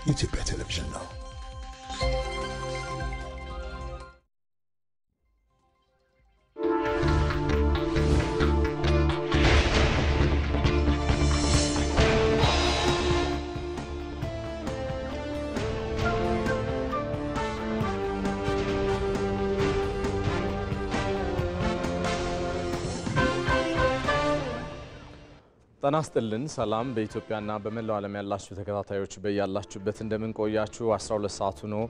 የኢትዮጵያ ቴሌቪዥን ነው። ጤና ይስጥልን ሰላም በኢትዮጵያና በመላው ዓለም ያላችሁ ተከታታዮች በያላችሁበት እንደምን ቆያችሁ 12 ሰዓት ነው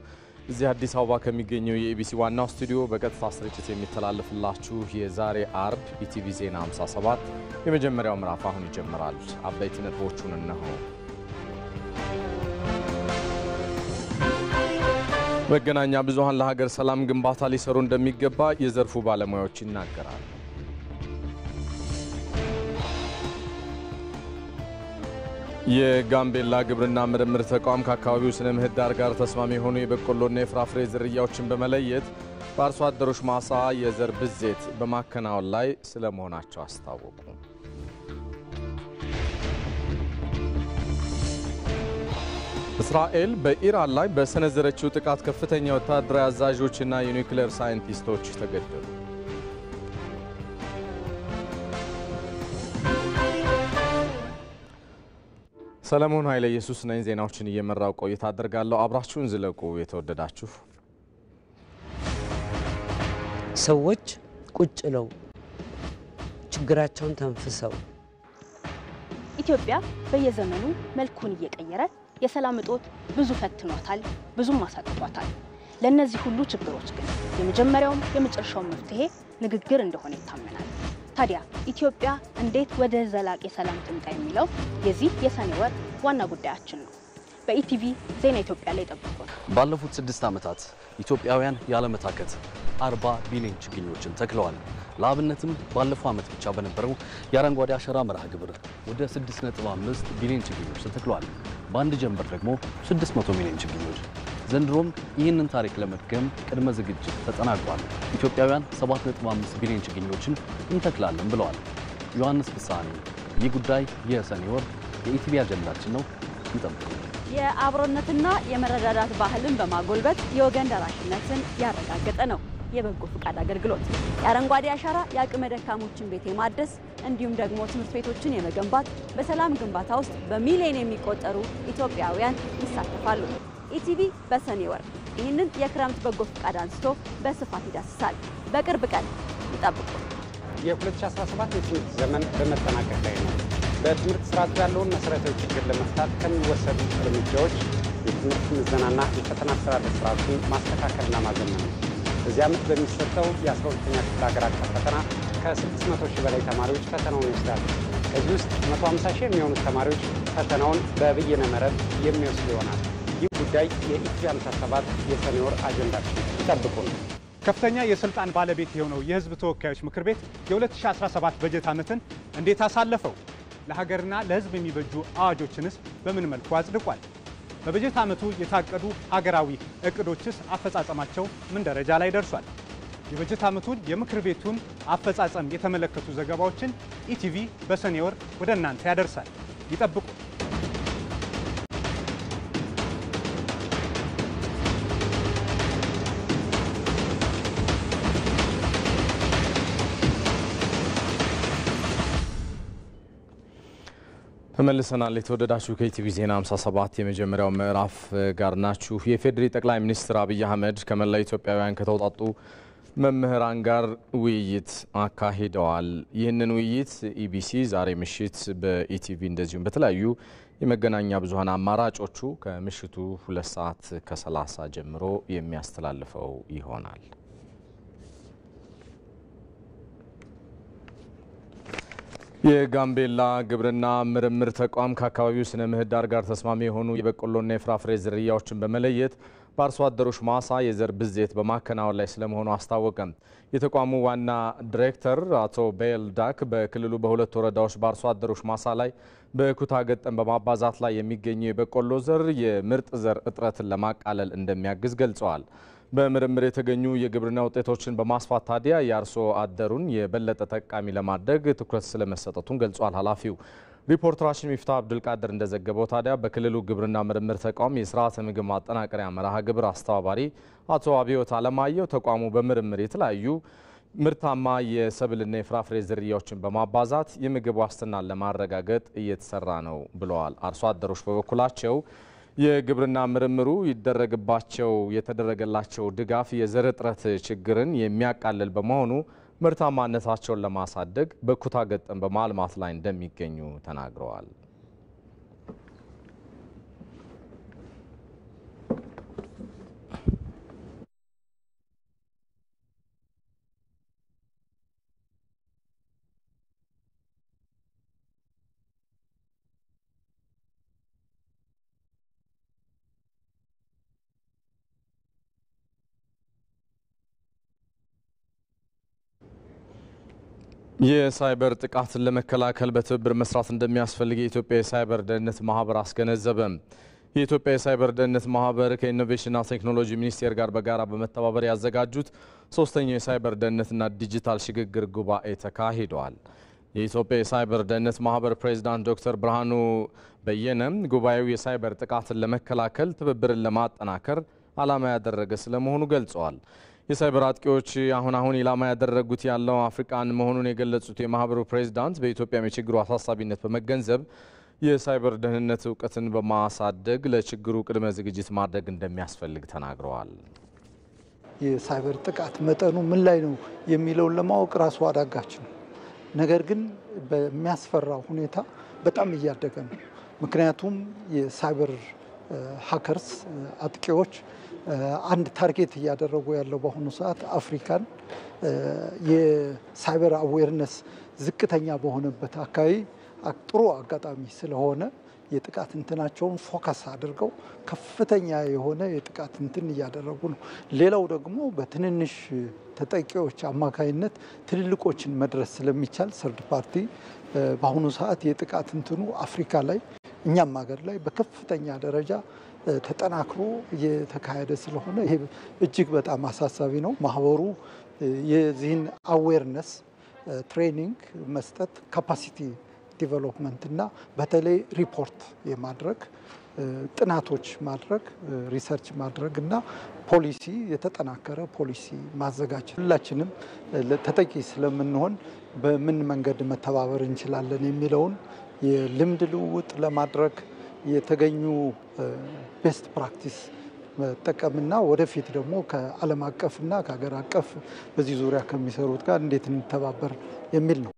እዚህ አዲስ አበባ ከሚገኘው የኢቢሲ ዋናው ስቱዲዮ በቀጥታ ስርጭት የሚተላለፍላችሁ የዛሬ አርብ ኢቲቪ ዜና 57 የመጀመሪያው ምዕራፍ አሁን ይጀምራል አበይት ነጥቦቹን እነሆ መገናኛ ብዙሃን ለሀገር ሰላም ግንባታ ሊሰሩ እንደሚገባ የዘርፉ ባለሙያዎች ይናገራሉ የጋምቤላ ግብርና ምርምር ተቋም ከአካባቢው ስነ ምህዳር ጋር ተስማሚ የሆኑ የበቆሎና የፍራፍሬ ዝርያዎችን በመለየት በአርሶ አደሮች ማሳ የዘር ብዜት በማከናወን ላይ ስለመሆናቸው አስታወቁ። እስራኤል በኢራን ላይ በሰነዘረችው ጥቃት ከፍተኛ ወታደራዊ አዛዦችና የኒውክሌር ሳይንቲስቶች ተገደሉ። ሰለሞን ኃይለ ኢየሱስ ነኝ ዜናዎችን እየመራው ቆይታ አደርጋለሁ አብራችሁን ዝለቁ የተወደዳችሁ ሰዎች ቁጭ ነው ችግራቸውን ተንፍሰው ኢትዮጵያ በየዘመኑ መልኩን እየቀየረ የሰላም እጦት ብዙ ፈትኗታል ብዙም አሳጥቷታል ለነዚህ ሁሉ ችግሮች ግን የመጀመሪያውም የመጨረሻው መፍትሄ ንግግር እንደሆነ ይታመናል ታዲያ ኢትዮጵያ እንዴት ወደ ዘላቂ ሰላም ትምጣ የሚለው የዚህ የሰኔ ወር ዋና ጉዳያችን ነው በኢቲቪ ዜና ኢትዮጵያ ላይ ተጠብቁ ባለፉት 6 ዓመታት ኢትዮጵያውያን ያለመታከት 40 ቢሊዮን ችግኞችን ተክለዋል ለአብነትም ባለፈው ዓመት ብቻ በነበረው የአረንጓዴ አሻራ መርሃ ግብር ወደ 6.5 ቢሊዮን ችግኞች ተተክለዋል በአንድ ጀንበር ደግሞ 600 ሚሊዮን ችግኞች ዘንድሮም ይህንን ታሪክ ለመድገም ቅድመ ዝግጅት ተጠናቋል ኢትዮጵያውያን 7.5 ቢሊዮን ችግኞችን እንተክላለን ብለዋል ዮሐንስ ፍሳኔ ይህ ጉዳይ የሰኔ ወር የኢቲቪ አጀንዳችን ነው ይጠብቁ የአብሮነትና የመረዳዳት ባህልን በማጎልበት የወገን ደራሽነትን ያረጋገጠ ነው የበጎ ፍቃድ አገልግሎት የአረንጓዴ አሻራ የአቅመ ደካሞችን ቤት የማደስ እንዲሁም ደግሞ ትምህርት ቤቶችን የመገንባት በሰላም ግንባታ ውስጥ በሚሊዮን የሚቆጠሩ ኢትዮጵያውያን ይሳተፋሉ ኢቲቪ በሰኔ ወር ይህንን የክረምት በጎ ፍቃድ አንስቶ በስፋት ይዳስሳል በቅርብ ቀን ይጠብቁ የ2017 የትምህርት ዘመን በመጠናቀቅ ላይ ነው በትምህርት ስርዓቱ ያለውን መሰረታዊ ችግር ለመፍታት ከሚወሰዱ እርምጃዎች የትምህርት ምዘናና የፈተና አስተዳደር ስርዓቱን ማስተካከልና ማዘመን ነው በዚህ ዓመት በሚሰጠው የ12ኛ ክፍል ሀገር አቀፍ ፈተና ከ600 ሺህ በላይ ተማሪዎች ፈተናውን ይወስዳሉ ከዚህ ውስጥ 150 ሺህ የሚሆኑ ተማሪዎች ፈተናውን በበይነ መረብ የሚወስዱ ይሆናል ይህ ጉዳይ የኢቲቪ 57 የሰኔ ወር አጀንዳችን ይጠብቁ ነው ከፍተኛ የስልጣን ባለቤት የሆነው የህዝብ ተወካዮች ምክር ቤት የ2017 በጀት ዓመትን እንዴት አሳለፈው ለሀገርና ለህዝብ የሚበጁ አዋጆችንስ በምን መልኩ አጽድቋል በበጀት ዓመቱ የታቀዱ ሀገራዊ እቅዶችስ አፈጻጸማቸው ምን ደረጃ ላይ ደርሷል የበጀት ዓመቱን የምክር ቤቱን አፈጻጸም የተመለከቱ ዘገባዎችን ኢቲቪ በሰኔ ወር ወደ እናንተ ያደርሳል ይጠብቁ ተመልሰናል የተወደዳችሁ ከኢቲቪ ዜና 57 የመጀመሪያው ምዕራፍ ጋር ናችሁ የፌዴሪ ጠቅላይ ሚኒስትር አብይ አህመድ ከመላው ኢትዮጵያውያን ከተውጣጡ መምህራን ጋር ውይይት አካሂደዋል ይህንን ውይይት ኢቢሲ ዛሬ ምሽት በኢቲቪ እንደዚሁም በተለያዩ የመገናኛ ብዙሃን አማራጮቹ ከምሽቱ 2 ሰዓት ከ30 ጀምሮ የሚያስተላልፈው ይሆናል የጋምቤላ ግብርና ምርምር ተቋም ከአካባቢው ስነ ምህዳር ጋር ተስማሚ የሆኑ የበቆሎና የፍራፍሬ ዝርያዎችን በመለየት በአርሶ አደሮች ማሳ የዘር ብዜት በማከናወን ላይ ስለመሆኑ አስታወቀ የተቋሙ ዋና ዳይሬክተር አቶ ቤል ዳክ በክልሉ በሁለት ወረዳዎች በአርሶ አደሮች ማሳ ላይ በኩታ ገጠም በማባዛት ላይ የሚገኙ የበቆሎ ዘር የምርጥ ዘር እጥረትን ለማቃለል እንደሚያግዝ ገልጸዋል በምርምር የተገኙ የግብርና ውጤቶችን በማስፋት ታዲያ የአርሶ አደሩን የበለጠ ተጠቃሚ ለማድረግ ትኩረት ስለመሰጠቱን ገልጿል ኃላፊው። ሪፖርተራችን ሚፍታህ አብዱልቃድር እንደዘገበው ታዲያ በክልሉ ግብርና ምርምር ተቋም የስርዓተ ምግብ ማጠናከሪያ መርሃ ግብር አስተባባሪ አቶ አብዮት አለማየሁ ተቋሙ በምርምር የተለያዩ ምርታማ የሰብልና የፍራፍሬ ዝርያዎችን በማባዛት የምግብ ዋስትናን ለማረጋገጥ እየተሰራ ነው ብለዋል። አርሶ አደሮች በበኩላቸው የግብርና ምርምሩ የተደረገላቸው ድጋፍ የዘር እጥረት ችግርን የሚያቃልል በመሆኑ ምርታማነታቸውን ለማሳደግ በኩታ ገጠም በማልማት ላይ እንደሚገኙ ተናግረዋል። የሳይበር ጥቃትን ለመከላከል በትብብር መስራት እንደሚያስፈልግ የኢትዮጵያ የሳይበር ደህንነት ማህበር አስገነዘበ። የኢትዮጵያ የሳይበር ደህንነት ማህበር ከኢኖቬሽንና ቴክኖሎጂ ሚኒስቴር ጋር በጋራ በመተባበር ያዘጋጁት ሶስተኛው የሳይበር ደህንነትና ዲጂታል ሽግግር ጉባኤ ተካሂዷል። የኢትዮጵያ የሳይበር ደህንነት ማህበር ፕሬዝዳንት ዶክተር ብርሃኑ በየነ ጉባኤው የሳይበር ጥቃትን ለመከላከል ትብብርን ለማጠናከር ዓላማ ያደረገ ስለመሆኑ ገልጸዋል። የሳይበር አጥቂዎች አሁን ኢላማ ያደረጉት ያለው አፍሪካን መሆኑን የገለጹት የማህበሩ ፕሬዝዳንት በኢትዮጵያም የችግሩ አሳሳቢነት በመገንዘብ የሳይበር ደህንነት እውቀትን በማሳደግ ለችግሩ ቅድመ ዝግጅት ማድረግ እንደሚያስፈልግ ተናግረዋል። የሳይበር ጥቃት መጠኑ ምን ላይ ነው የሚለውን ለማወቅ ራሱ አዳጋች ነው። ነገር ግን በሚያስፈራው ሁኔታ በጣም እያደገ ነው። ምክንያቱም የሳይበር ሃከርስ አጥቂዎች አንድ ታርጌት እያደረጉ ያለው በአሁኑ ሰዓት አፍሪካን የሳይበር አዌርነስ ዝቅተኛ በሆነበት አካባቢ ጥሩ አጋጣሚ ስለሆነ የጥቃት እንትናቸውን ፎከስ አድርገው ከፍተኛ የሆነ የጥቃት እንትን እያደረጉ ነው። ሌላው ደግሞ በትንንሽ ተጠቂዎች አማካይነት ትልልቆችን መድረስ ስለሚቻል ሰርድ ፓርቲ በአሁኑ ሰዓት የጥቃት እንትኑ አፍሪካ ላይ እኛም ሀገር ላይ በከፍተኛ ደረጃ ተጠናክሮ እየተካሄደ ስለሆነ ይሄ እጅግ በጣም አሳሳቢ ነው። ማህበሩ የዚህን አዌርነስ ትሬኒንግ መስጠት ካፓሲቲ ዲቨሎፕመንት እና በተለይ ሪፖርት የማድረግ ጥናቶች ማድረግ ሪሰርች ማድረግ እና ፖሊሲ የተጠናከረ ፖሊሲ ማዘጋጀት ሁላችንም ተጠቂ ስለምንሆን በምን መንገድ መተባበር እንችላለን የሚለውን የልምድ ልውውጥ ለማድረግ የተገኙ ቤስት ፕራክቲስ መጠቀምና ወደፊት ደግሞ ከዓለም አቀፍና ከሀገር አቀፍ በዚህ ዙሪያ ከሚሰሩት ጋር እንዴት እንተባበር የሚል ነው።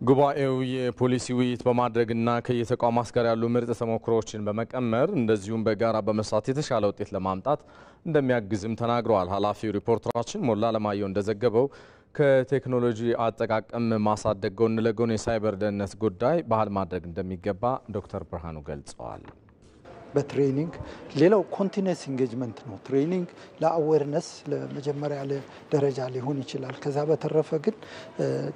ጉባኤው የፖሊሲ ውይይት በማድረግና ከየተቋማት ጋር ያሉ ምርጥ ተሞክሮዎችን በመቀመር እንደዚሁም በጋራ በመስራት የተሻለ ውጤት ለማምጣት እንደሚያግዝም ተናግረዋል። ኃላፊው ሪፖርተራችን ሞላ ለማየው እንደዘገበው ከቴክኖሎጂ አጠቃቀም ማሳደግ ጎን ለጎን የሳይበር ደህንነት ጉዳይ ባህል ማድረግ እንደሚገባ ዶክተር ብርሃኑ ገልጸዋል። በትሬኒንግ ሌላው ኮንቲኒየስ ኢንጌጅመንት ነው። ትሬኒንግ ለአዌርነስ ለመጀመሪያ ደረጃ ሊሆን ይችላል። ከዛ በተረፈ ግን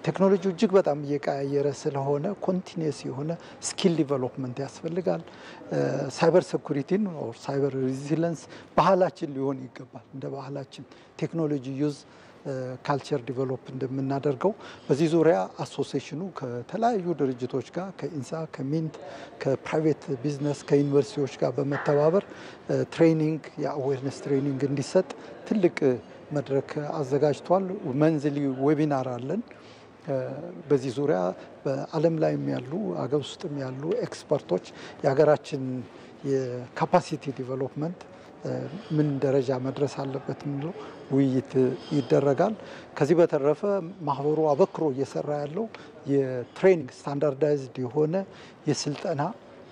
ቴክኖሎጂው እጅግ በጣም እየቀያየረ ስለሆነ ኮንቲኒየስ የሆነ ስኪል ዲቨሎፕመንት ያስፈልጋል። ሳይበር ሴኩሪቲን ኦር ሳይበር ሬዚሊየንስ ባህላችን ሊሆን ይገባል። እንደ ባህላችን ቴክኖሎጂ ዩዝ ካልቸር ዲቨሎፕ እንደምናደርገው በዚህ ዙሪያ አሶሲዬሽኑ ከተለያዩ ድርጅቶች ጋር ከኢንሳ፣ ከሚንት፣ ከፕራይቬት ቢዝነስ፣ ከዩኒቨርሲቲዎች ጋር በመተባበር ትሬኒንግ የአዌርነስ ትሬኒንግ እንዲሰጥ ትልቅ መድረክ አዘጋጅቷል። መንዝሊ ዌቢናር አለን። በዚህ ዙሪያ በዓለም ላይም ያሉ አገር ውስጥም ያሉ ኤክስፐርቶች የሀገራችን የካፓሲቲ ዲቨሎፕመንት ምን ደረጃ መድረስ አለበት የሚለው ውይይት ይደረጋል። ከዚህ በተረፈ ማህበሩ አበክሮ እየሰራ ያለው የትሬኒንግ ስታንዳርዳይዝድ የሆነ የስልጠና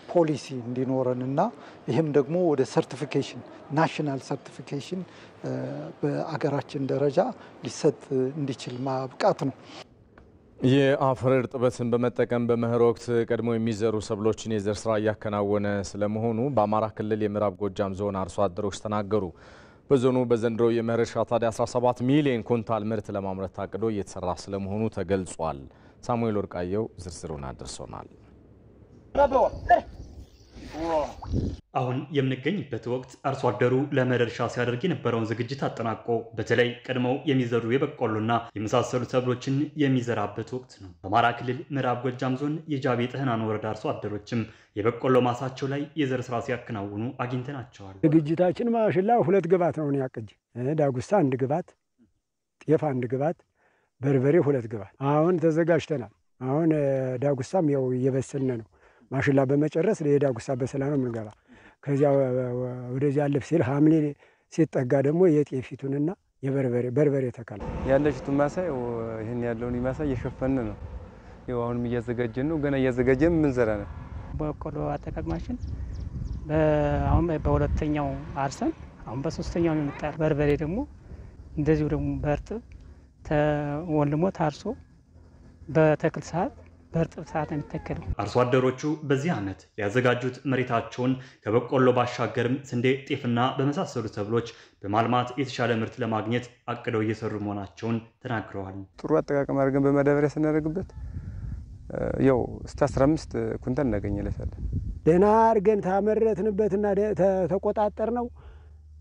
ፖሊሲ እንዲኖረንና ይህም ደግሞ ወደ ሰርቲፊኬሽን ናሽናል ሰርቲፊኬሽን በአገራችን ደረጃ ሊሰጥ እንዲችል ማብቃት ነው። የአፈር እርጥበትን በመጠቀም በመኸር ወቅት ቀድሞ የሚዘሩ ሰብሎችን የዘር ስራ እያከናወነ ስለመሆኑ በአማራ ክልል የምዕራብ ጎጃም ዞን አርሶ አደሮች ተናገሩ። በዞኑ በዘንድሮው የመኸር እርሻ ታዲያ 17 ሚሊዮን ኩንታል ምርት ለማምረት ታቅዶ እየተሰራ ስለመሆኑ ተገልጿል። ሳሙኤል ወርቃየው ዝርዝሩን አድርሶናል። አሁን የምንገኝበት ወቅት አርሶ አደሩ ለመኸር እርሻ ሲያደርግ የነበረውን ዝግጅት አጠናቆ በተለይ ቀድመው የሚዘሩ የበቆሎና የመሳሰሉ ሰብሎችን የሚዘራበት ወቅት ነው። በአማራ ክልል ምዕራብ ጎጃም ዞን የጃቢ ጥህናን ወረዳ አርሶ አደሮችም የበቆሎ ማሳቸው ላይ የዘር ስራ ሲያከናውኑ አግኝተናቸዋል። ዝግጅታችን ማሽላ 2 ግባት ነው ያቀጅ ዳጉሳ 1 ግባት፣ ጤፍ 1 ግባት፣ በርበሬ 2 ግባት አሁን ተዘጋጅተናል። አሁን ዳጉሳም ያው እየበሰነ ነው። ማሽላ በመጨረስ ለዳጉሳ በሰላ ነው የምንገባ። ከዚያ ወደዚህ አለፍ ሲል ሐምሌ ሲጠጋ ደግሞ የጤፊቱንና የበርበሬ ተካለ ያለሽቱ ማሳ ይሄን ያለውን ማሳ እየሸፈነ ነው። ያው አሁንም እያዘጋጀን ነው። ገና እያዘጋጀን ምን ዘራ ነው። በቆሎ አጠቃቀማችን አሁን በሁለተኛው አርሰን አሁን በሶስተኛው ነው የመጣ። በርበሬ ደግሞ እንደዚሁ ደግሞ በርጥብ ተወልሞ ታርሶ በተክል ሰዓት በርጥብ ሰዓት የሚተከለው። አርሶ አደሮቹ በዚህ ዓመት ያዘጋጁት መሬታቸውን ከበቆሎ ባሻገርም ስንዴ፣ ጤፍና በመሳሰሉ ሰብሎች በማልማት የተሻለ ምርት ለማግኘት አቅደው እየሰሩ መሆናቸውን ተናግረዋል። ጥሩ አጠቃቀም አድርገን በማዳበሪያ ስናደርግበት ያው እስከ 15 ኩንታል እናገኛለን። ደህና አድርገን ታመረትንበትና ተቆጣጠር ነው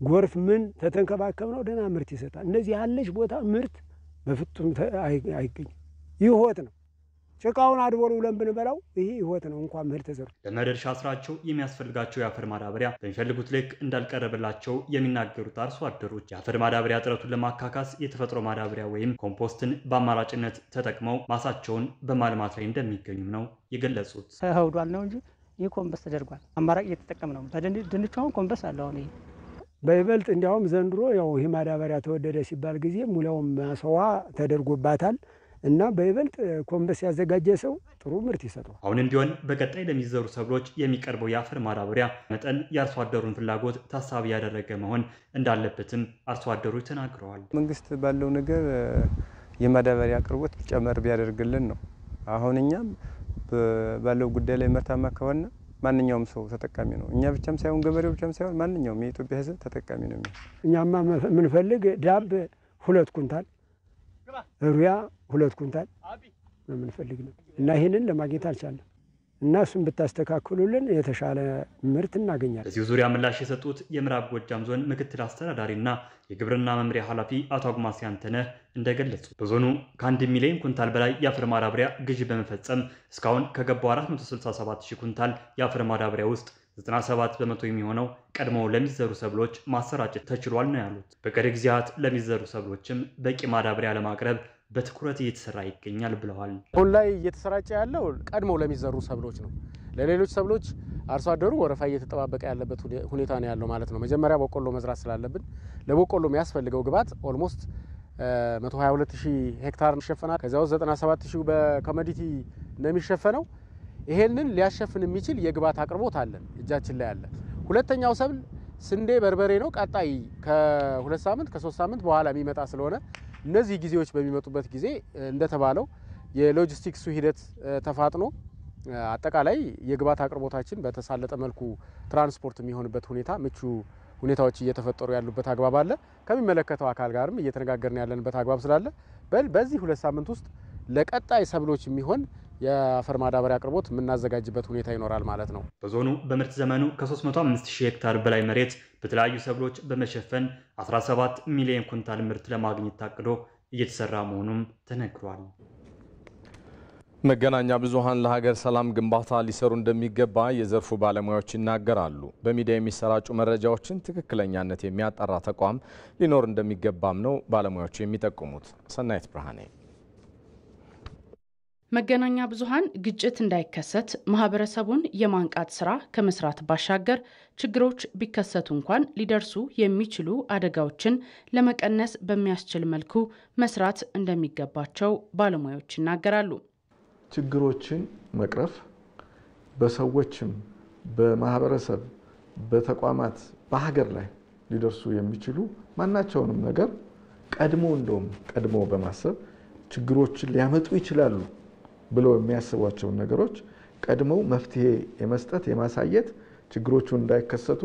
ጎርፍ ምን ተተንከባከብ ነው ደህና ምርት ይሰጣል። እንደዚህ ያለች ቦታ ምርት በፍጹም አይገኝም። ይሆት ነው ጭቃውን አድቦሉ ብለን ብንበላው ይሄ ህይወት ነው። እንኳን ምህር ተዘሩ ለመኸር እርሻ ስራቸው የሚያስፈልጋቸው የአፈር ማዳበሪያ በሚፈልጉት ልክ እንዳልቀረበላቸው የሚናገሩት አርሶ አደሮች የአፈር ማዳበሪያ እጥረቱን ለማካካስ የተፈጥሮ ማዳበሪያ ወይም ኮምፖስትን በአማራጭነት ተጠቅመው ማሳቸውን በማልማት ላይ እንደሚገኙም ነው የገለጹት። ተህውዷል ነው እንጂ ይህ ኮምፖስት ተደርጓል። አማራጭ እየተጠቀም ነው። በድንቹ አሁን ኮምፖስት አለ። አሁን ይሄ በይበልጥ እንዲያውም ዘንድሮ ያው ይሄ ማዳበሪያ ተወደደ ሲባል ጊዜ ሙላውም ማሰዋ ተደርጎባታል እና በይበልጥ ኮምፖስት ያዘጋጀ ሰው ጥሩ ምርት ይሰጣል። አሁንም ቢሆን በቀጣይ ለሚዘሩ ሰብሎች የሚቀርበው የአፈር ማዳበሪያ መጠን የአርሶ አደሩን ፍላጎት ታሳቢ ያደረገ መሆን እንዳለበትም አርሶ አደሮች ተናግረዋል። መንግስት ባለው ነገር የማዳበሪያ አቅርቦት ጨመር ቢያደርግልን ነው። አሁን እኛም ባለው ጉዳይ ላይ መርታማ ከሆነ ማንኛውም ሰው ተጠቃሚ ነው። እኛ ብቻም ሳይሆን ገበሬው ብቻም ሳይሆን ማንኛውም የኢትዮጵያ ሕዝብ ተጠቃሚ ነው። እኛማ ምንፈልግ ዳብ 2 ኩንታል ሩያ 2 ኩንታል ነው ምንፈልግ ነው እና ይሄንን ለማግኘት አልቻለም እና እሱን ብታስተካክሉልን የተሻለ ምርት እናገኛለን። በዚህ ዙሪያ ምላሽ የሰጡት የምዕራብ ጎጃም ዞን ምክትል አስተዳዳሪና የግብርና መምሪያ ኃላፊ አቶ አጉማስ ያንተነህ እንደገለጹት በዞኑ ከ1 ሚሊዮን ኩንታል በላይ የአፈር ማዳበሪያ ግዢ በመፈጸም እስካሁን ከገባው 467,000 ኩንታል የአፈር ማዳበሪያ ውስጥ 97 በመቶ የሚሆነው ቀድሞ ለሚዘሩ ሰብሎች ማሰራጨት ተችሏል ነው ያሉት። በቀሪ ጊዜያት ለሚዘሩ ሰብሎችም በቂ ማዳበሪያ ለማቅረብ በትኩረት እየተሰራ ይገኛል ብለዋል። አሁን ላይ እየተሰራጨ ያለው ቀድሞ ለሚዘሩ ሰብሎች ነው። ለሌሎች ሰብሎች አርሶ አደሩ ወረፋ እየተጠባበቀ ያለበት ሁኔታ ነው ያለው ማለት ነው። መጀመሪያ በቆሎ መዝራት ስላለብን ለበቆሎ የሚያስፈልገው ግብዓት ኦልሞስት 122,000 ሄክታር ይሸፈናል። ከዚያው 97,000 በኮሞዲቲ ነው የሚሸፈነው። ይሄንን ሊያሸፍን የሚችል የግብዓት አቅርቦት አለን፣ እጃችን ላይ አለ። ሁለተኛው ሰብል ስንዴ፣ በርበሬ ነው። ቀጣይ ከ2 ሳምንት ከ3 ሳምንት በኋላ የሚመጣ ስለሆነ እነዚህ ጊዜዎች በሚመጡበት ጊዜ እንደተባለው የሎጂስቲክሱ ሂደት ተፋጥኖ አጠቃላይ የግብዓት አቅርቦታችን በተሳለጠ መልኩ ትራንስፖርት የሚሆንበት ሁኔታ ምቹ ሁኔታዎች እየተፈጠሩ ያሉበት አግባብ አለ። ከሚመለከተው አካል ጋርም እየተነጋገርን ያለንበት አግባብ ስላለ በዚህ 2 ሳምንት ውስጥ ለቀጣይ ሰብሎች የሚሆን የአፈር ማዳበሪያ አቅርቦት የምናዘጋጅበት ሁኔታ ይኖራል ማለት ነው። በዞኑ በምርት ዘመኑ ከ305,000 ሄክታር በላይ መሬት በተለያዩ ሰብሎች በመሸፈን 17 ሚሊዮን ኩንታል ምርት ለማግኘት ታቅዶ እየተሰራ መሆኑም ተነግሯል። መገናኛ ብዙሃን ለሀገር ሰላም ግንባታ ሊሰሩ እንደሚገባ የዘርፉ ባለሙያዎች ይናገራሉ። በሚዲያ የሚሰራጩ መረጃዎችን ትክክለኛነት የሚያጣራ ተቋም ሊኖር እንደሚገባም ነው ባለሙያዎቹ የሚጠቁሙት። ሰናይት ብርሃኔ መገናኛ ብዙሃን ግጭት እንዳይከሰት ማህበረሰቡን የማንቃት ስራ ከመስራት ባሻገር ችግሮች ቢከሰቱ እንኳን ሊደርሱ የሚችሉ አደጋዎችን ለመቀነስ በሚያስችል መልኩ መስራት እንደሚገባቸው ባለሙያዎች ይናገራሉ። ችግሮችን መቅረፍ በሰዎችም በማህበረሰብ በተቋማት በሀገር ላይ ሊደርሱ የሚችሉ ማናቸውንም ነገር ቀድሞ በማሰብ ችግሮችን ሊያመጡ ይችላሉ ብለው የሚያስቧቸውን ነገሮች ቀድመው መፍትሄ የመስጠት የማሳየት ችግሮቹ እንዳይከሰቱ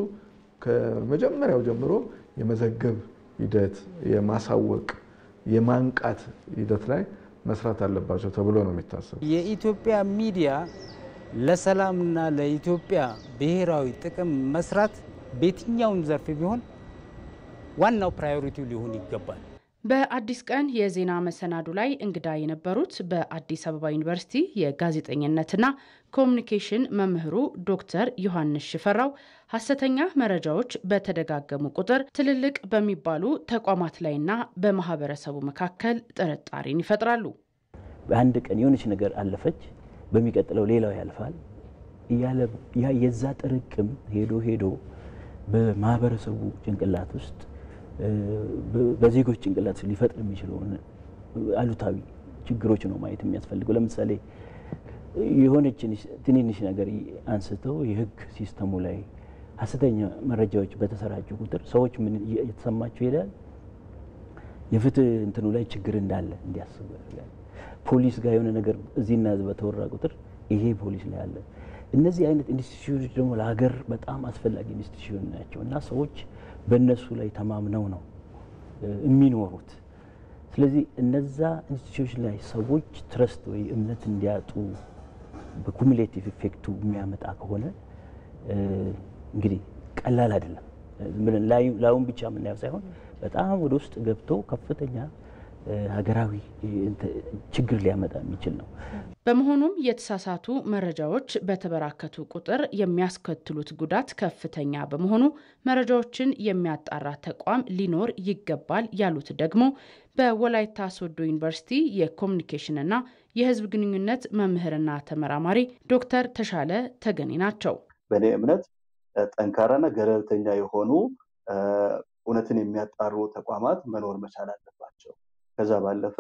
ከመጀመሪያው ጀምሮ የመዘገብ ሂደት የማሳወቅ የማንቃት ሂደት ላይ መስራት አለባቸው ተብሎ ነው የሚታሰበው። የኢትዮጵያ ሚዲያ ለሰላምና ለኢትዮጵያ ብሔራዊ ጥቅም መስራት በየትኛውም ዘርፍ ቢሆን ዋናው ፕራዮሪቲው ሊሆን ይገባል። በአዲስ ቀን የዜና መሰናዱ ላይ እንግዳ የነበሩት በአዲስ አበባ ዩኒቨርሲቲ የጋዜጠኝነትና ኮሚኒኬሽን መምህሩ ዶክተር ዮሐንስ ሽፈራው ሐሰተኛ መረጃዎች በተደጋገሙ ቁጥር ትልልቅ በሚባሉ ተቋማት ላይና በማህበረሰቡ መካከል ጥርጣሬን ይፈጥራሉ። በአንድ ቀን የሆነች ነገር አለፈች፣ በሚቀጥለው ሌላው ያልፋል እያለ የዛ ጥርቅም ሄዶ በማህበረሰቡ ጭንቅላት ውስጥ በዜጎች ጭንቅላት ሊፈጥር የሚችለው አሉታዊ ችግሮች ነው ማየት የሚያስፈልገው። ለምሳሌ የሆነች ትንንሽ ነገር አንስተው የህግ ሲስተሙ ላይ ሐሰተኛ መረጃዎች በተሰራጩ ቁጥር ሰዎች ምን የተሰማቸው ይላል የፍትህ እንትኑ ላይ ችግር እንዳለ እንዲያስቡ ያደርጋል። ፖሊስ ጋር የሆነ ነገር እዚህና እዚህ በተወራ ቁጥር ይሄ ፖሊስ ላይ አለ። እነዚህ አይነት ኢንስቲትዩሽኖች ደግሞ ለሀገር በጣም አስፈላጊ ኢንስቲትዩሽን ናቸው እና ሰዎች በእነሱ ላይ ተማምነው ነው የሚኖሩት። ስለዚህ እነዛ ኢንስቲትዩሽን ላይ ሰዎች ትረስት ወይ እምነት እንዲያጡ በኩሙሌቲቭ ኢፌክቱ የሚያመጣ ከሆነ እንግዲህ ቀላል አይደለም። ላዩን ብቻ የምናየው ሳይሆን በጣም ወደ ውስጥ ገብቶ ከፍተኛ ሀገራዊ ችግር ሊያመጣ የሚችል ነው። በመሆኑም የተሳሳቱ መረጃዎች በተበራከቱ ቁጥር የሚያስከትሉት ጉዳት ከፍተኛ በመሆኑ መረጃዎችን የሚያጣራ ተቋም ሊኖር ይገባል ያሉት ደግሞ በወላይታ ሶዶ ዩኒቨርሲቲ የኮሚኒኬሽንና የሕዝብ ግንኙነት መምህርና ተመራማሪ ዶክተር ተሻለ ተገኔ ናቸው። በእኔ እምነት ጠንካራና ገለልተኛ የሆኑ እውነትን የሚያጣሩ ተቋማት መኖር መቻል አለባቸው። ከዛ ባለፈ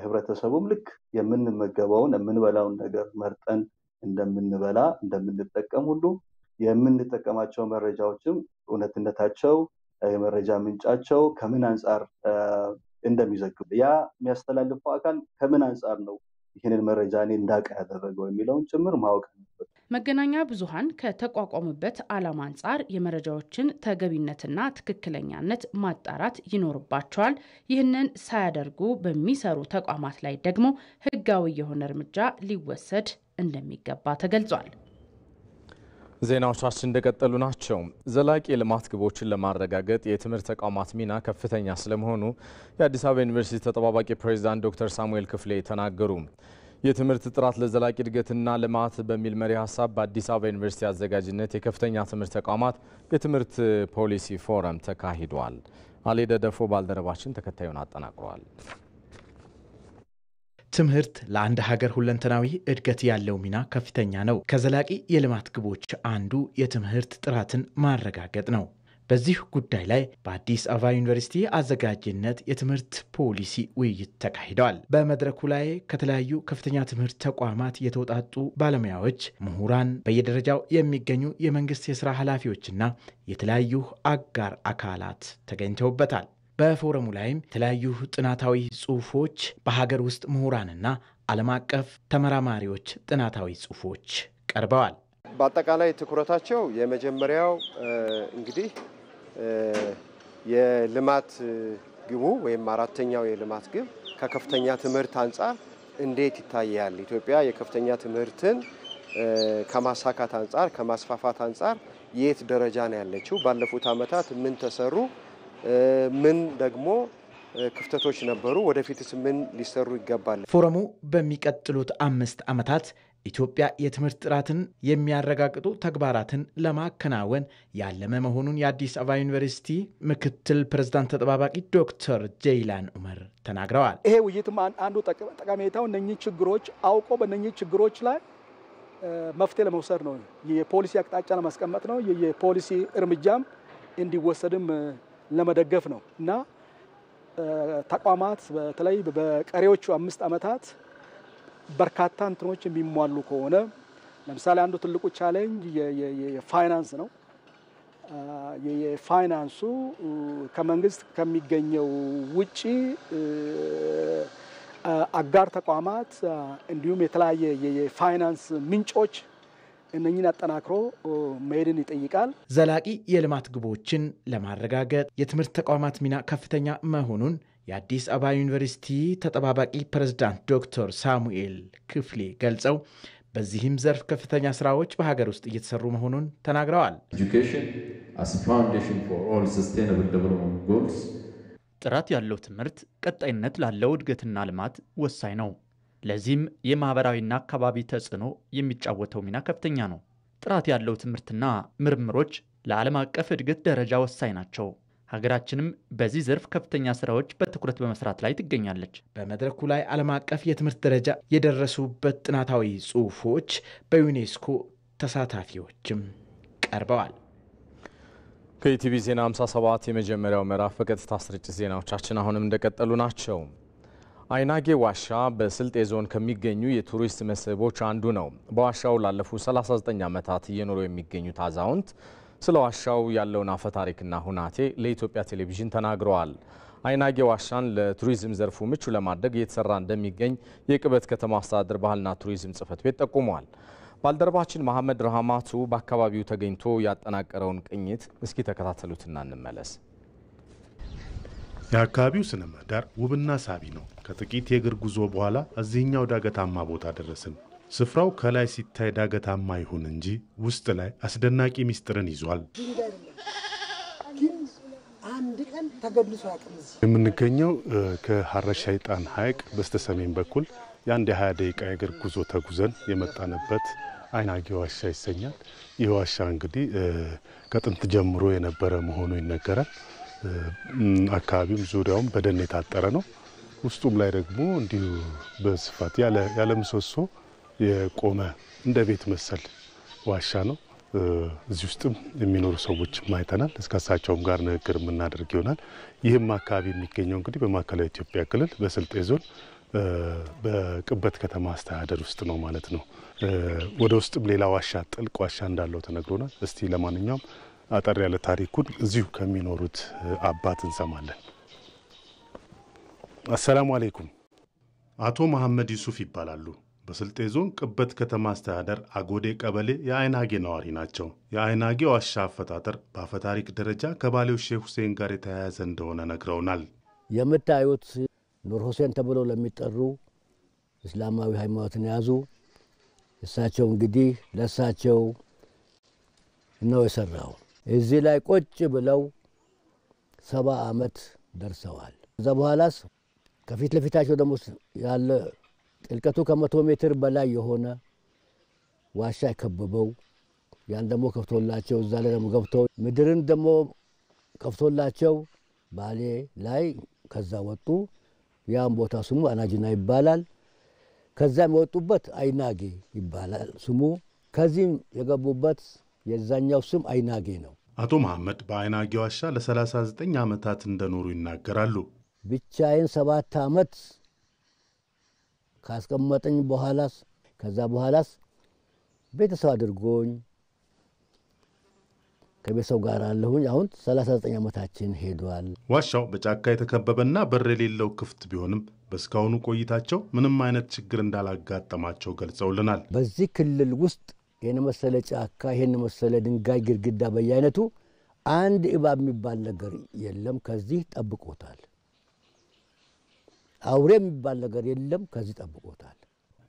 ህብረተሰቡም ልክ የምንመገበውን የምንበላውን ነገር መርጠን እንደምንበላ እንደምንጠቀም ሁሉ የምንጠቀማቸው መረጃዎችም እውነትነታቸው የመረጃ ምንጫቸው ከምን አንጻር እንደሚዘግቡ ያ የሚያስተላልፈው አካል ከምን አንጻር ነው ይህንን መረጃ እኔ እንዳውቅ ያደረገው የሚለውን ጭምር ማወቅ አለበት። መገናኛ ብዙሃን ከተቋቋሙበት ዓላማ አንጻር የመረጃዎችን ተገቢነትና ትክክለኛነት ማጣራት ይኖርባቸዋል። ይህንን ሳያደርጉ በሚሰሩ ተቋማት ላይ ደግሞ ህጋዊ የሆነ እርምጃ ሊወሰድ እንደሚገባ ተገልጿል። ዜናዎቻችን እንደቀጠሉ ናቸው። ዘላቂ የልማት ግቦችን ለማረጋገጥ የትምህርት ተቋማት ሚና ከፍተኛ ስለመሆኑ የአዲስ አበባ ዩኒቨርሲቲ ተጠባባቂ ፕሬዝዳንት ዶክተር ሳሙኤል ክፍሌ ተናገሩ። የትምህርት ጥራት ለዘላቂ እድገትና ልማት በሚል መሪ ሀሳብ በአዲስ አበባ ዩኒቨርሲቲ አዘጋጅነት የከፍተኛ ትምህርት ተቋማት የትምህርት ፖሊሲ ፎረም ተካሂዷል። አሌደደፎ ባልደረባችን ተከታዩን አጠናቅሯል። ትምህርት ለአንድ ሀገር ሁለንተናዊ እድገት ያለው ሚና ከፍተኛ ነው። ከዘላቂ የልማት ግቦች አንዱ የትምህርት ጥራትን ማረጋገጥ ነው። በዚህ ጉዳይ ላይ በአዲስ አበባ ዩኒቨርሲቲ አዘጋጅነት የትምህርት ፖሊሲ ውይይት ተካሂደዋል። በመድረኩ ላይ ከተለያዩ ከፍተኛ ትምህርት ተቋማት የተውጣጡ ባለሙያዎች፣ ምሁራን፣ በየደረጃው የሚገኙ የመንግስት የስራ ኃላፊዎችና የተለያዩ አጋር አካላት ተገኝተውበታል። በፎረሙ ላይም የተለያዩ ጥናታዊ ጽሑፎች፣ በሀገር ውስጥ ምሁራንና ዓለም አቀፍ ተመራማሪዎች ጥናታዊ ጽሑፎች ቀርበዋል። በአጠቃላይ ትኩረታቸው የመጀመሪያው እንግዲህ የልማት ግቡ ወይም አራተኛው የልማት ግብ ከከፍተኛ ትምህርት አንጻር እንዴት ይታያል፣ ኢትዮጵያ የከፍተኛ ትምህርትን ከማሳካት አንጻር ከማስፋፋት አንጻር የት ደረጃ ነው ያለችው፣ ባለፉት ዓመታት ምን ተሰሩ፣ ምን ደግሞ ክፍተቶች ነበሩ፣ ወደፊትስ ምን ሊሰሩ ይገባል። ፎረሙ በሚቀጥሉት 5 ዓመታት ኢትዮጵያ የትምህርት ጥራትን የሚያረጋግጡ ተግባራትን ለማከናወን ያለመ መሆኑን የአዲስ አበባ ዩኒቨርሲቲ ምክትል ፕሬዝዳንት ተጠባባቂ ዶክተር ጀይላን ኡመር ተናግረዋል። ይሄ ውይይትም አንዱ ጠቀሜታው እነኚህ ችግሮች አውቆ በእነኚህ ችግሮች ላይ መፍትሄ ለመውሰድ ነው። የፖሊሲ አቅጣጫ ለማስቀመጥ ነው። የፖሊሲ እርምጃም እንዲወሰድም ለመደገፍ ነው እና ተቋማት በተለይ በቀሪዎቹ 5 ዓመታት በርካታ እንትኖች የሚሟሉ ከሆነ ለምሳሌ አንዱ ትልቁ ቻሌንጅ የፋይናንስ ነው። የፋይናንሱ ከመንግስት ከሚገኘው ውጪ አጋር ተቋማት እንዲሁም የተለያየ የፋይናንስ ምንጮች እነኚህን አጠናክሮ መሄድን ይጠይቃል። ዘላቂ የልማት ግቦችን ለማረጋገጥ የትምህርት ተቋማት ሚና ከፍተኛ መሆኑን የአዲስ አበባ ዩኒቨርሲቲ ተጠባባቂ ፕሬዝዳንት ዶክተር ሳሙኤል ክፍሌ ገልጸው በዚህም ዘርፍ ከፍተኛ ስራዎች በሀገር ውስጥ እየተሰሩ መሆኑን ተናግረዋል። ጥራት ያለው ትምህርት ቀጣይነት ላለው እድገትና ልማት ወሳኝ ነው። ለዚህም የማህበራዊና አካባቢ ተጽዕኖ የሚጫወተው ሚና ከፍተኛ ነው። ጥራት ያለው ትምህርትና ምርምሮች ለዓለም አቀፍ እድገት ደረጃ ወሳኝ ናቸው። ሀገራችንም በዚህ ዘርፍ ከፍተኛ ስራዎች በትኩረት በመስራት ላይ ትገኛለች። በመድረኩ ላይ ዓለም አቀፍ የትምህርት ደረጃ የደረሱበት ጥናታዊ ጽሑፎች በዩኔስኮ ተሳታፊዎችም ቀርበዋል። ከኢቲቪ ዜና 57 የመጀመሪያው ምዕራፍ በቀጥታ ስርጭት ዜናዎቻችን አሁንም እንደቀጠሉ ናቸው። አይናጌ ዋሻ በስልጤ ዞን ከሚገኙ የቱሪስት መስህቦች አንዱ ነው። በዋሻው ላለፉት 39 ዓመታት እየኖሩ የሚገኙት አዛውንት ስለ ዋሻው ያለውን አፈታሪክና ሁናቴ ለኢትዮጵያ ቴሌቪዥን ተናግረዋል። አይናጌ ዋሻን ለቱሪዝም ዘርፉ ምቹ ለማድረግ እየተሰራ እንደሚገኝ የቅበት ከተማ አስተዳደር ባህልና ቱሪዝም ጽሕፈት ቤት ጠቁሟል። ባልደረባችን መሐመድ ረሃማቱ በአካባቢው ተገኝቶ ያጠናቀረውን ቅኝት እስኪ ተከታተሉትና እንመለስ። የአካባቢው ስነ ምህዳር ውብና ሳቢ ነው። ከጥቂት የእግር ጉዞ በኋላ እዚህኛው ዳገታማ ቦታ ደረስን። ስፍራው ከላይ ሲታይ ዳገታማ ይሁን እንጂ ውስጥ ላይ አስደናቂ ሚስጥርን ይዟል። የምንገኘው ከሐረ ሸይጣን ሐይቅ በስተሰሜን በኩል የአንድ የ20 ደቂቃ የእግር ጉዞ ተጉዘን የመጣንበት አይናጌ ዋሻ ይሰኛል። ይህ ዋሻ እንግዲህ ከጥንት ጀምሮ የነበረ መሆኑ ይነገራል። አካባቢውም ዙሪያውም በደን የታጠረ ነው። ውስጡም ላይ ደግሞ እንዲሁ በስፋት ያለ ምሰሶ የቆመ እንደ ቤት መሰል ዋሻ ነው። እዚህ ውስጥም የሚኖሩ ሰዎች አይተናል። እስከሳቸውም ጋር ንግግር የምናደርግ ይሆናል። ይህም አካባቢ የሚገኘው እንግዲህ በማዕከላዊ ኢትዮጵያ ክልል በስልጤ ዞን በቅበት ከተማ አስተዳደር ውስጥ ነው ማለት ነው። ወደ ውስጥም ሌላ ዋሻ ጥልቅ ዋሻ እንዳለው ተነግሮናል። እስቲ ለማንኛውም አጠር ያለ ታሪኩን እዚሁ ከሚኖሩት አባት እንሰማለን። አሰላሙ አለይኩም። አቶ መሐመድ ዩሱፍ ይባላሉ። በስልጤ ዞን ቅበት ከተማ አስተዳደር አጎዴ ቀበሌ የአይናጌ ነዋሪ ናቸው። የአይናጌ ዋሻ አፈጣጠር በአፈታሪክ ደረጃ ከባሌው ሼህ ሁሴን ጋር የተያያዘ እንደሆነ ነግረውናል። የምታዩት ኑር ሁሴን ተብለው ለሚጠሩ እስላማዊ ሃይማኖትን የያዙ እሳቸው እንግዲህ ለእሳቸው ነው የሰራው። እዚህ ላይ ቁጭ ብለው 70 ዓመት ደርሰዋል። ከዛ በኋላስ ከፊት ለፊታቸው ደግሞ ያለ ጥልቀቱ ከ100 ሜትር በላይ የሆነ ዋሻ የከበበው ያን ደግሞ ከፍቶላቸው እዛ ላይ ደግሞ ገብተው ምድርን ደግሞ ከፍቶላቸው ባሌ ላይ ከዛ ወጡ። ያን ቦታ ስሙ አናጅና ይባላል። ከዛም የወጡበት አይናጌ ይባላል ስሙ። ከዚህም የገቡበት የዛኛው ስም አይናጌ ነው። አቶ መሐመድ በአይናጌ ዋሻ ለ39 ዓመታት እንደኖሩ ይናገራሉ። ብቻዬን 7 ዓመት ካስቀመጠኝ በኋላስ ከዛ በኋላስ ቤተሰብ አድርጎኝ ከቤተሰብ ጋር አለሁኝ። አሁን 39 ዓመታችን ሄዷል። ዋሻው በጫካ የተከበበና በር የሌለው ክፍት ቢሆንም በስካሁኑ ቆይታቸው ምንም አይነት ችግር እንዳላጋጠማቸው ገልጸውልናል። በዚህ ክልል ውስጥ ይህን መሰለ ጫካ፣ ይህን መሰለ ድንጋይ ግድግዳ በየአይነቱ አንድ እባብ የሚባል ነገር የለም። ከዚህ ጠብቆታል። አውሬ የሚባል ነገር የለም። ከዚህ ጠብቆታል።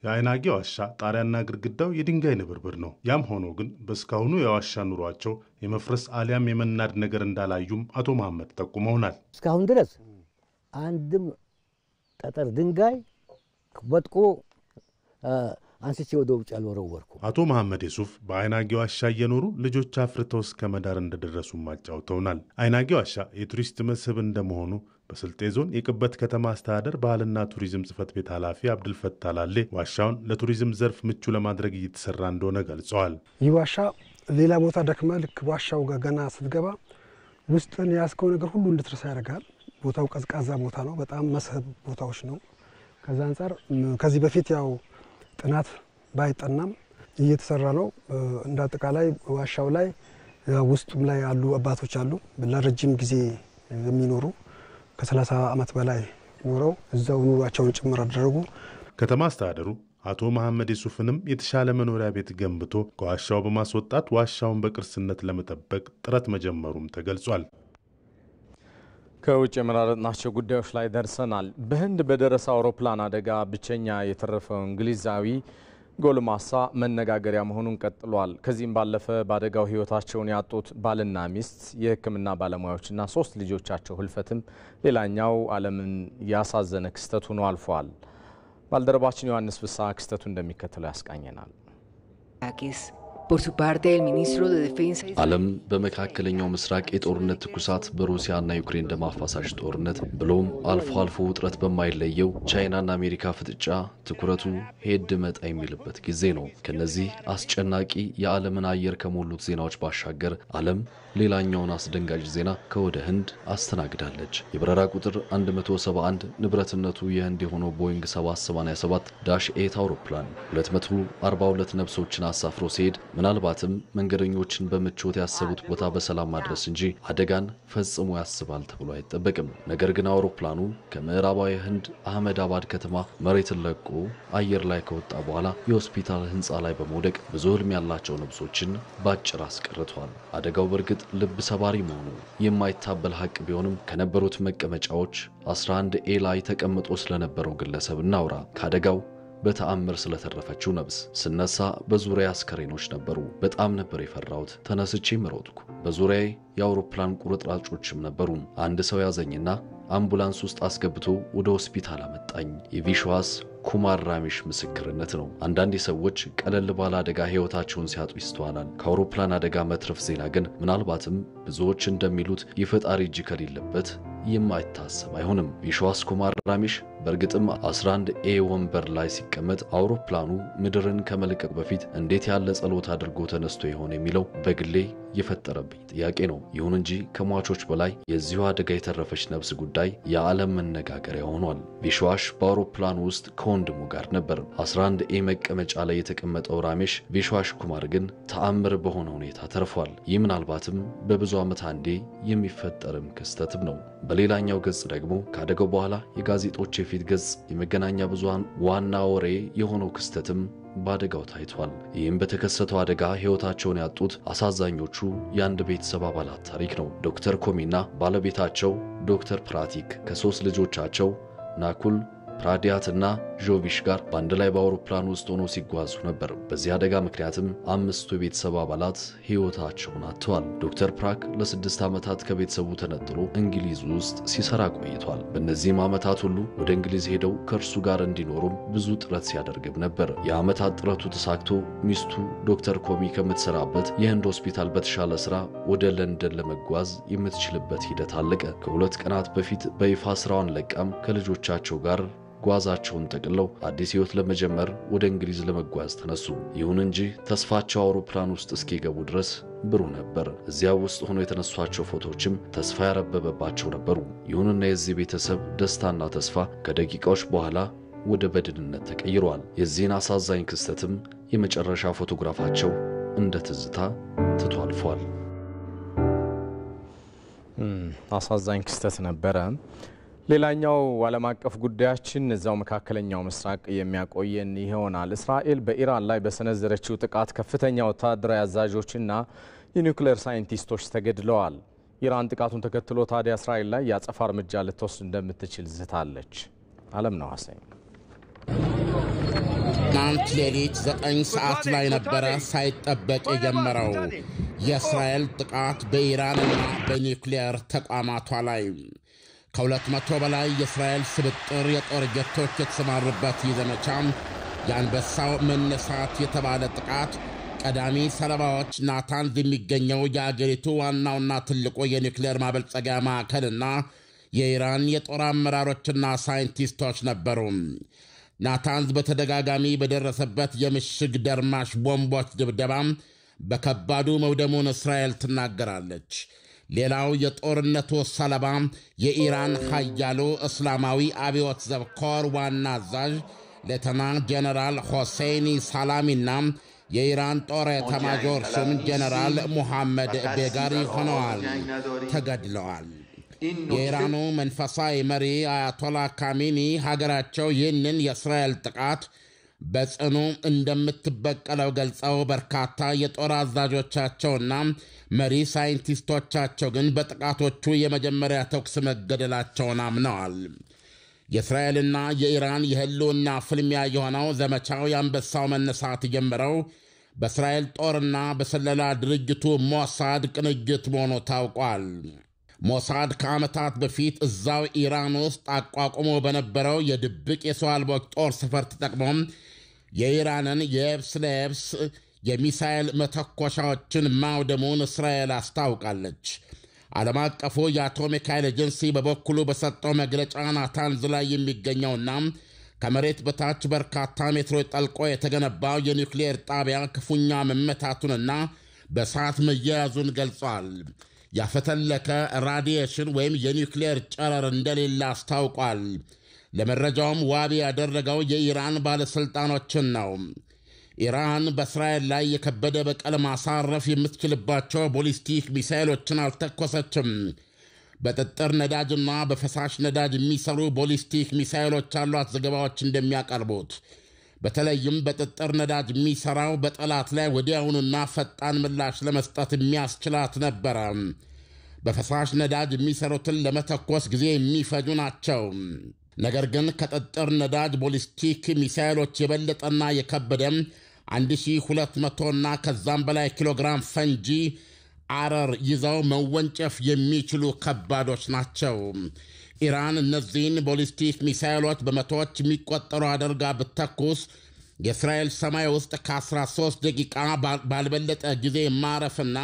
የአይናጌ ዋሻ ጣሪያና ግድግዳው የድንጋይ ንብርብር ነው። ያም ሆኖ ግን በስካሁኑ የዋሻ ኑሯቸው የመፍረስ አሊያም የመናድ ነገር እንዳላዩም አቶ መሐመድ ጠቁመውናል። እስካሁን ድረስ አንድም ጠጠር ድንጋይ ወጥቆ አንስቼ ወደ ውጭ አልወረወርኩ። አቶ መሐመድ ዩሱፍ በአይናጌ ዋሻ እየኖሩ ልጆች አፍርተው እስከ መዳር እንደደረሱ አጫውተውናል። አይናጌ ዋሻ የቱሪስት መስህብ እንደመሆኑ በስልጤ ዞን የቅበት ከተማ አስተዳደር ባህልና ቱሪዝም ጽሕፈት ቤት ኃላፊ አብዱልፈታ ላሌ ዋሻውን ለቱሪዝም ዘርፍ ምቹ ለማድረግ እየተሰራ እንደሆነ ገልጸዋል። ይህ ዋሻ ሌላ ቦታ ደክመ ልክ ዋሻው ጋር ገና ስትገባ ውስጥን ያስከው ነገር ሁሉ እንድትረሳ ያደርጋል። ቦታው ቀዝቃዛ ቦታ ነው። በጣም መስህብ ቦታዎች ነው። ከዛ አንጻር ከዚህ በፊት ያው ጥናት ባይጠናም እየተሰራ ነው። እንደ አጠቃላይ ዋሻው ላይ ውስጡም ላይ ያሉ አባቶች አሉ ለረጅም ጊዜ የሚኖሩ ከ30 ዓመት በላይ ኖረው እዛው ኑሯቸውን ጭምር አደረጉ። ከተማ አስተዳደሩ አቶ መሐመድ ዩሱፍንም የተሻለ መኖሪያ ቤት ገንብቶ ከዋሻው በማስወጣት ዋሻውን በቅርስነት ለመጠበቅ ጥረት መጀመሩም ተገልጿል። ከውጭ የመራረጥናቸው ጉዳዮች ላይ ደርሰናል። በህንድ በደረሰ አውሮፕላን አደጋ ብቸኛ የተረፈው እንግሊዛዊ ጎልማሳ መነጋገሪያ መሆኑን ቀጥሏል። ከዚህም ባለፈ በአደጋው ሕይወታቸውን ያጡት ባልና ሚስት፣ የሕክምና ባለሙያዎችና 3 ልጆቻቸው ህልፈትም ሌላኛው ዓለምን ያሳዘነ ክስተት ሆኖ አልፏል። ባልደረባችን ዮሐንስ ፍስሐ ክስተቱ እንደሚከተለው ያስቃኘናል። Por su parte, el ministro de Defensa ዓለም በመካከለኛው ምስራቅ የጦርነት ትኩሳት በሩሲያና ዩክሬን ደም አፋሳሽ ጦርነት ብሎም አልፎ አልፎ ውጥረት በማይለየው ቻይናና አሜሪካ ፍጥጫ ትኩረቱ ሄድ መጣ የሚልበት ጊዜ ነው። ከነዚህ አስጨናቂ የዓለምን አየር ከሞሉት ዜናዎች ባሻገር ዓለም ሌላኛውን አስደንጋጭ ዜና ከወደ ህንድ አስተናግዳለች። የበረራ ቁጥር 171 ንብረትነቱ የህንድ የሆነው ቦይንግ 787-8 አውሮፕላን 242 ነፍሶችን አሳፍሮ ሲሄድ ምናልባትም መንገደኞችን በምቾት ያሰቡት ቦታ በሰላም ማድረስ እንጂ አደጋን ፈጽሞ ያስባል ተብሎ አይጠበቅም። ነገር ግን አውሮፕላኑ ከምዕራባዊ ህንድ አህመዳባድ ከተማ መሬትን ለቆ አየር ላይ ከወጣ በኋላ የሆስፒታል ህንፃ ላይ በመውደቅ ብዙ ህልም ያላቸው ነፍሶችን ባጭር አስቀርቷል። አደጋው በእርግጥ ልብ ሰባሪ መሆኑ የማይታበል ሀቅ ቢሆንም ከነበሩት መቀመጫዎች 11A ላይ ተቀምጦ ስለነበረው ግለሰብ እናውራ። ካደጋው በተአምር ስለተረፈችው ነብስ ስነሳ በዙሪያ አስከሬኖች ነበሩ። በጣም ነበር የፈራሁት። ተነስቼ መሮጥኩ። በዙሪያዬ የአውሮፕላን ቁርጥራጮችም ነበሩ። አንድ ሰው ያዘኝና አምቡላንስ ውስጥ አስገብቶ ወደ ሆስፒታል አመጣኝ። የቪሽዋስ ኩማር ራሚሽ ምስክርነት ነው። አንዳንድ ሰዎች ቀለል ባለ አደጋ ህይወታቸውን ሲያጡ ይስተዋላል። ከአውሮፕላን አደጋ መትረፍ ዜና ግን ምናልባትም ብዙዎች እንደሚሉት የፈጣሪ እጅ ከሌለበት የማይታሰብ አይሆንም። ቪሽዋስ ኩማር ራሚሽ በእርግጥም 11A ወንበር ላይ ሲቀመጥ አውሮፕላኑ ምድርን ከመልቀቅ በፊት እንዴት ያለ ጸሎት አድርጎ ተነስቶ ይሆን የሚለው በግሌ የፈጠረብኝ ጥያቄ ነው። ይሁን እንጂ ከሟቾች በላይ የዚሁ አደጋ የተረፈች ነፍስ ጉዳይ የዓለም መነጋገሪያ ሆኗል። ቪሽዋስ በአውሮፕላኑ ውስጥ ከወንድሙ ጋር ነበር። 11A መቀመጫ ላይ የተቀመጠው ራሜሽ ቪሽዋስ ኩማር ግን ተአምር በሆነ ሁኔታ ተርፏል። ይህ ምናልባትም በብዙ ዓመት አንዴ የሚፈጠርም ክስተትም ነው። በሌላኛው ገጽ ደግሞ ካደገው በኋላ የጋዜጦች የፊት ገጽ የመገናኛ ብዙሃን ዋና ወሬ የሆነው ክስተትም ባደጋው ታይቷል። ይህም በተከሰተው አደጋ ህይወታቸውን ያጡት አሳዛኞቹ የአንድ ቤተሰብ አባላት ታሪክ ነው። ዶክተር ኮሚና ባለቤታቸው ዶክተር ፕራቲክ ከ3 ልጆቻቸው ናኩል ፕራዲያትና ጆቪሽ ጋር በአንድ ላይ በአውሮፕላን ውስጥ ሆነው ሲጓዙ ነበር። በዚህ አደጋ ምክንያትም 5 የቤተሰብ አባላት ህይወታቸውን አጥተዋል። ዶክተር ፕራክ ለ6 ዓመታት ከቤተሰቡ ተነጥሎ እንግሊዝ ውስጥ ሲሰራ ቆይቷል። በእነዚህም ዓመታት ሁሉ ወደ እንግሊዝ ሄደው ከእርሱ ጋር እንዲኖሩም ብዙ ጥረት ሲያደርግም ነበር። የዓመታት ጥረቱ ተሳክቶ ሚስቱ ዶክተር ኮሚ ከምትሰራበት የህንድ ሆስፒታል በተሻለ ስራ ወደ ለንደን ለመጓዝ የምትችልበት ሂደት አለቀ። ከ2 ቀናት በፊት በይፋ ስራዋን ለቃም ከልጆቻቸው ጋር ጓዛቸውን ጠቅለው አዲስ ህይወት ለመጀመር ወደ እንግሊዝ ለመጓዝ ተነሱ። ይሁን እንጂ ተስፋቸው አውሮፕላን ውስጥ እስኪገቡ ድረስ ብሩህ ነበር። እዚያ ውስጥ ሆኖ የተነሷቸው ፎቶዎችም ተስፋ ያረበበባቸው ነበሩ። ይሁንና የዚህ ቤተሰብ ደስታና ተስፋ ከደቂቃዎች በኋላ ወደ በድንነት ተቀይሯል። የዚህን አሳዛኝ ክስተትም የመጨረሻ ፎቶግራፋቸው እንደ ትዝታ ትቶ አልፏል። አሳዛኝ ክስተት ነበረ። ሌላኛው ዓለም አቀፍ ጉዳያችን እዛው መካከለኛው ምስራቅ የሚያቆየን ይሆናል። እስራኤል በኢራን ላይ በሰነዘረችው ጥቃት ከፍተኛ ወታደራዊ አዛዦችና የኒውክሌር ሳይንቲስቶች ተገድለዋል። ኢራን ጥቃቱን ተከትሎ ታዲያ እስራኤል ላይ የአጸፋ እርምጃ ልትወስድ እንደምትችል ዝታለች። አለም ነው ሐሰን ትናንት ሌሊት 9 ሰዓት ላይ ነበረ ሳይጠበቅ የጀመረው የእስራኤል ጥቃት በኢራንና በኒውክሌር ተቋማቷ ላይ። ከ200 በላይ የእስራኤል ስብጥር የጦር ጀቶች የተሰማሩበት ይህ ዘመቻ የአንበሳው መነሳት የተባለ ጥቃት ቀዳሚ ሰለባዎች ናታንዝ የሚገኘው የአገሪቱ ዋናውና ትልቁ የኒውክሌር ማበልጸጊያ ማዕከልና የኢራን የጦር አመራሮችና ሳይንቲስቶች ነበሩ። ናታንዝ በተደጋጋሚ በደረሰበት የምሽግ ደርማሽ ቦምቦች ድብደባ በከባዱ መውደሙን እስራኤል ትናገራለች። ሌላው የጦርነቱ ሰለባ የኢራን ኃያሉ እስላማዊ አብዮት ዘብ ኮር ዋና አዛዥ ሌተና ጀነራል ሆሴይኒ ሳላሚና የኢራን ጦር ኤታማዦር ሹም ጀነራል ሙሐመድ ቤጋሪ ሆነዋል፣ ተገድለዋል። የኢራኑ መንፈሳዊ መሪ አያቶላ ካሚኒ ሀገራቸው ይህንን የእስራኤል ጥቃት በጽኑ እንደምትበቀለው ገልጸው በርካታ የጦር አዛዦቻቸውና መሪ ሳይንቲስቶቻቸው ግን በጥቃቶቹ የመጀመሪያ ተኩስ መገደላቸውን አምነዋል። የእስራኤልና የኢራን የህልውና ፍልሚያ የሆነው ዘመቻው የአንበሳው መነሳት የጀመረው በእስራኤል ጦርና በስለላ ድርጅቱ ሞሳድ ቅንጅት መሆኑ ታውቋል። ሞሳድ ከዓመታት በፊት እዛው ኢራን ውስጥ አቋቁሞ በነበረው የድብቅ የሰው አልቦች ጦር ሰፈር ተጠቅሞም የኢራንን የየብስ ለየብስ የሚሳኤል መተኮሻዎችን ማውደሙን እስራኤል አስታውቃለች። ዓለም አቀፉ የአቶሚክ ኃይል ኤጀንሲ በበኩሉ በሰጠው መግለጫ ናታንዝ ላይ የሚገኘውና ከመሬት በታች በርካታ ሜትሮች ጠልቆ የተገነባው የኒውክሌር ጣቢያ ክፉኛ መመታቱንና በእሳት መያያዙን ገልጿል። ያፈተለከ ራዲዬሽን ወይም የኒውክሌር ጨረር እንደሌለ አስታውቋል። ለመረጃውም ዋቢ ያደረገው የኢራን ባለሥልጣኖችን ነው። ኢራን በእስራኤል ላይ የከበደ በቀል ማሳረፍ የምትችልባቸው ቦሊስቲክ ሚሳይሎችን አልተኮሰችም። በጥጥር ነዳጅና በፈሳሽ ነዳጅ የሚሰሩ ቦሊስቲክ ሚሳይሎች አሏት ዘገባዎች እንደሚያቀርቡት። በተለይም በጥጥር ነዳጅ የሚሰራው በጠላት ላይ ወዲያውኑና ፈጣን ምላሽ ለመስጠት የሚያስችላት ነበረ። በፈሳሽ ነዳጅ የሚሰሩትን ለመተኮስ ጊዜ የሚፈጁ ናቸው። ነገር ግን ከጥጥር ነዳጅ ቦሊስቲክ ሚሳይሎች የበለጠና የከበደ 1200ና ከዛም በላይ ኪሎግራም ፈንጂ አረር ይዘው መወንጨፍ የሚችሉ ከባዶች ናቸው። ኢራን እነዚህን ቦሊስቲክ ሚሳይሎች በመቶዎች የሚቆጠሩ አድርጋ ብተኩስ የእስራኤል ሰማይ ውስጥ ከ13 ደቂቃ ባልበለጠ ጊዜ ማረፍና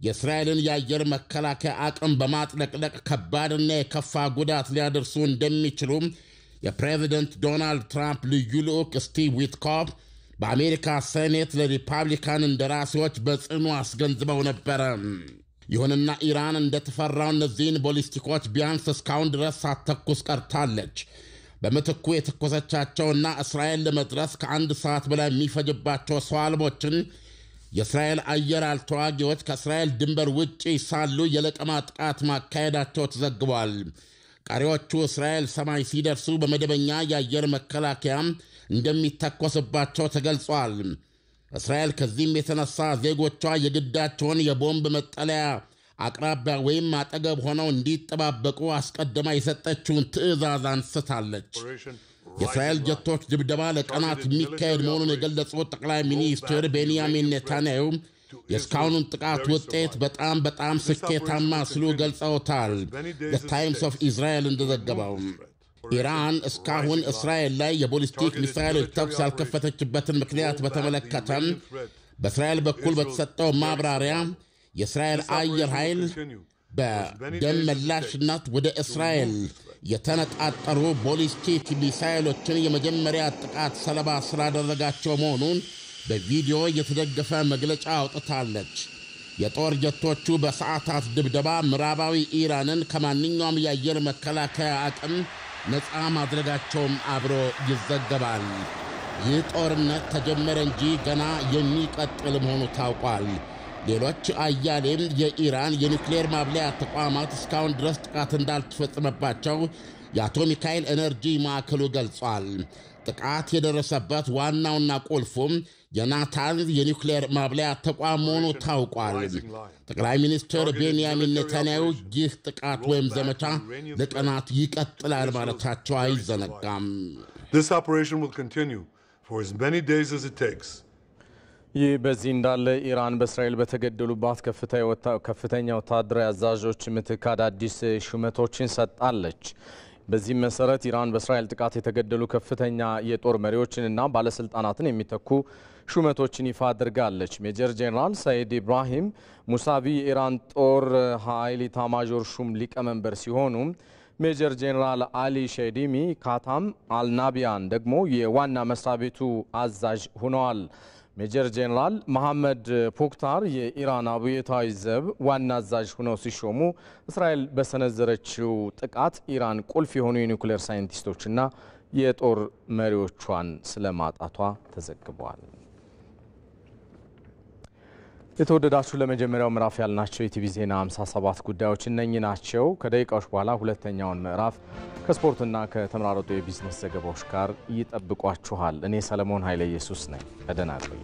የእስራኤልን የአየር መከላከያ አቅም በማጥለቅለቅ ከባድና የከፋ ጉዳት ሊያደርሱ እንደሚችሉ የፕሬዚደንት ዶናልድ ትራምፕ ልዩ ልዑክ ስቲቭ ዊትኮፍ በአሜሪካ ሴኔት ለሪፐብሊካን እንደራሴዎች በጽኑ አስገንዝበው ነበረ። ይሁንና ኢራን እንደተፈራው እነዚህን ቦሊስቲኮች ቢያንስ እስካሁን ድረስ ሳትተኩስ ቀርታለች። በምትኩ የተኮሰቻቸውና እስራኤል ለመድረስ ከአንድ ሰዓት በላይ የሚፈጅባቸው ሰው አልቦችን የእስራኤል አየር ተዋጊዎች ከእስራኤል ድንበር ውጪ ሳሉ የለቀማ ጥቃት ማካሄዳቸው ተዘግቧል። ቀሪዎቹ እስራኤል ሰማይ ሲደርሱ በመደበኛ የአየር መከላከያ እንደሚተኮስባቸው ተገልጿል። እስራኤል ከዚህም የተነሳ ዜጎቿ የግዳቸውን የቦምብ መጠለያ አቅራቢያ ወይም አጠገብ ሆነው እንዲጠባበቁ አስቀድማ የሰጠችውን ትዕዛዝ አንስታለች። የእስራኤል ጀቶች ድብደባ ለቀናት የሚካሄድ መሆኑን የገለጹት ጠቅላይ ሚኒስትር ቤንያሚን ኔታንያሁ የእስካሁኑን ጥቃት ውጤት በጣም ስኬታማ ሲሉ ገልጸውታል። ታይምስ ኦፍ ኢዝራኤል እንደዘገበው ኢራን እስካሁን እስራኤል ላይ የቦሊስቲክ ሚሳይሎች ተኩስ ያልከፈተችበትን ምክንያት በተመለከተ በእስራኤል በኩል በተሰጠው ማብራሪያ የእስራኤል አየር ኃይል በደም መላሽነት ወደ እስራኤል የተነጣጠሩ ቦሊስቲክ ሚሳይሎችን የመጀመሪያ ጥቃት ሰለባ ስላደረጋቸው መሆኑን በቪዲዮ የተደገፈ መግለጫ አውጥታለች። የጦር ጀቶቹ በሰዓታት ድብደባ ምዕራባዊ ኢራንን ከማንኛውም የአየር መከላከያ አቅም ነፃ ማድረጋቸውም አብሮ ይዘገባል። ይህ ጦርነት ተጀመረ እንጂ ገና የሚቀጥል መሆኑ ታውቋል። ሌሎች አያሌም የኢራን የኒውክሌር ማብለያ ተቋማት እስካሁን ድረስ ጥቃት እንዳልተፈጸመባቸው የአቶሚክ ኃይል ኤነርጂ ማዕከሉ ገልጿል። ጥቃት የደረሰበት ዋናውና ቁልፉም የናታንዝ የኒውክሌር ማብለያ ተቋም መሆኑ ታውቋል። ጠቅላይ ሚኒስትር ቤንያሚን ኔታንያሁ ይህ ጥቃት ወይም ዘመቻ ለቀናት ይቀጥላል ማለታቸው አይዘነጋም። This operation will continue for as many days as it takes. ይህ በዚህ እንዳለ ኢራን በእስራኤል በተገደሉባት ከፍተኛ ወታደራዊ አዛዦች ምትክ አዳዲስ ሹመቶችን ሰጣለች። በዚህም መሰረት ኢራን በእስራኤል ጥቃት የተገደሉ ከፍተኛ የጦር መሪዎችንና ባለስልጣናትን የሚተኩ ሹመቶችን ይፋ አድርጋለች። ሜጀር ጄኔራል ሰይድ ኢብራሂም ሙሳቪ የኢራን ጦር ኃይል ኤታማዦር ሹም ሊቀመንበር ሲሆኑ ሜጀር ጄኔራል አሊ ሼዲሚ ካታም አልናቢያን ደግሞ የዋና መስሪያ ቤቱ አዛዥ ሆነዋል። ሜጀር ጄኔራል መሐመድ ፖክታር የኢራን አብዮታዊ ዘብ ዋና አዛዥ ሆነው ሲሾሙ እስራኤል በሰነዘረችው ጥቃት ኢራን ቁልፍ የሆኑ የኒውክሌር ሳይንቲስቶችና የጦር መሪዎቿን ስለማጣቷ ተዘግቧል። የተወደዳችሁ ለመጀመሪያው ምዕራፍ ያልናቸው የቲቪ ዜና 57 ጉዳዮች እነኚህ ናቸው። ከደቂቃዎች በኋላ ሁለተኛውን ምዕራፍ ከስፖርትና ከተመራረጡ የቢዝነስ ዘገባዎች ጋር ይጠብቋችኋል። እኔ ሰለሞን ኃይለ ኢየሱስ ነኝ። ደህና ቆዩ።